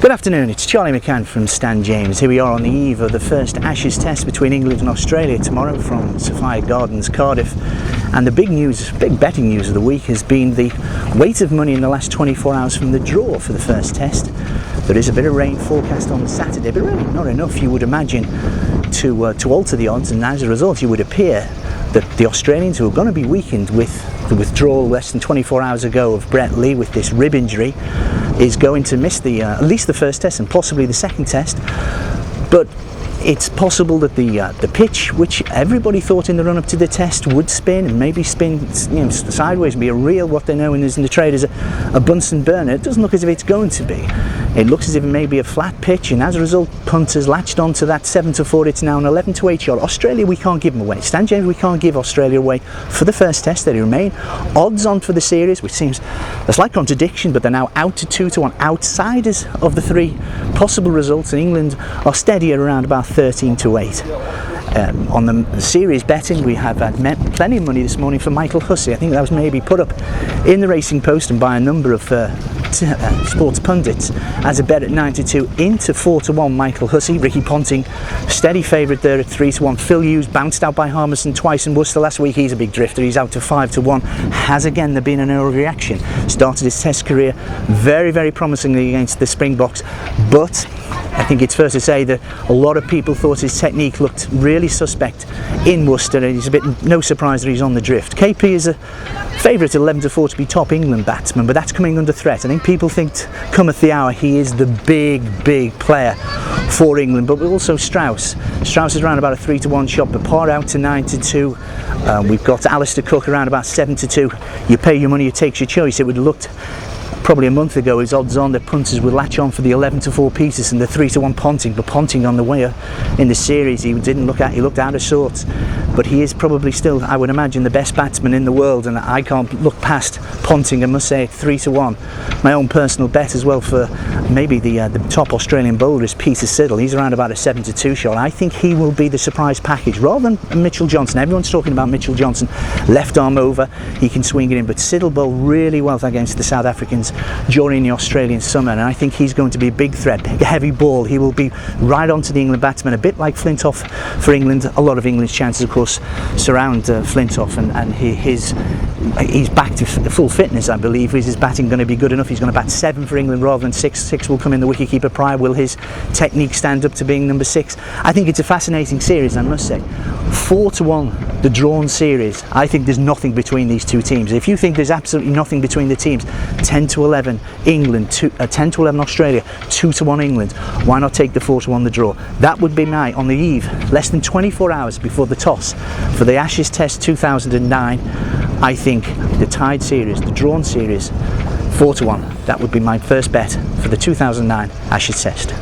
Good afternoon, it's Charlie McCann from Stan James. Here we are on the eve of the first Ashes test between England and Australia tomorrow from Sophia Gardens, Cardiff. And the big betting news of the week has been the weight of money in the last 24 hours from the draw for the first test. There is a bit of rain forecast on Saturday, but really not enough, you would imagine, to alter the odds, and as a result, it would appear that the Australians, who are going to be weakened with the withdrawal less than 24 hours ago of Brett Lee with this rib injury, is going to miss at least the first test and possibly the second test. But it's possible that the pitch, which everybody thought in the run-up to the test would spin and maybe spin sideways and be a real, what they know in the trade as a Bunsen burner, it doesn't look as if it's going to be. It looks as if it may be a flat pitch, and as a result, punters latched onto that 7-4. It's now an 11-8 shot. Australia, we can't give them away. Stan James, we can't give Australia away for the first test. They remain odds on for the series, which seems a slight contradiction, but they're now out to 2-1. Outsiders of the three possible results, and England are steady at around about 13-8. On the series betting, we have had plenty of money this morning for Michael Hussey. I think that was maybe put up in the Racing Post and by a number of sports pundits as a bet at 9-2 into 4-1 Michael Hussey. Ricky Ponting, steady favourite there at 3-1. Phil Hughes bounced out by Harmison twice in Worcester last week. He's a big drifter. He's out to 5-1. Has again there been an overreaction? Started his test career very, very promisingly against the Springboks, but I think it's fair to say that a lot of people thought his technique looked really suspect in Worcester, and it's a bit no surprise that he's on the drift. KP is a favourite at 11-4 to be top England batsman, but that's coming under threat. I think people think cometh the hour he is the big player for England, but also Strauss. Strauss is around about a 3-1 shot, but Parr out to 9-2. We've got Alistair Cook around about 7-2. You pay your money, it takes your choice. It would have looked probably a month ago his odds on that punters would latch on for the 11-4 Peters and the 3-1 Ponting, but Ponting on the way in the series, he looked out of sorts, but he is probably still, I would imagine, the best batsman in the world, and I can't look past Ponting. I must say 3-1. My own personal bet as well for maybe the top Australian bowler is Peter Siddle. He's around about a 7-2 shot. I think he will be the surprise package rather than Mitchell Johnson. Everyone's talking about Mitchell Johnson, left arm over, he can swing it in, but Siddle bowled really well against the South Africans during the Australian summer, and I think he's going to be a big threat, big heavy ball. He will be right onto the England batsman, a bit like Flintoff for England. A lot of England's chances, of course, surround Flintoff, and he's back to full fitness, I believe. Is his batting going to be good enough? He's going to bat 7 for England rather than 6. 6 will come in the wicketkeeper Pryor. Will his technique stand up to being number 6? I think it's a fascinating series, I must say. 4-1, the drawn series. I think there's nothing between these two teams. If you think there's absolutely nothing between the teams, 10-11 England, 10-11 Australia, 2-1 England, why not take the 4-1 the draw? That would be my, on the eve, less than 24 hours before the toss for the Ashes Test 2009. I think the tied series, the drawn series, 4-1, that would be my first bet for the 2009 Ashes Test.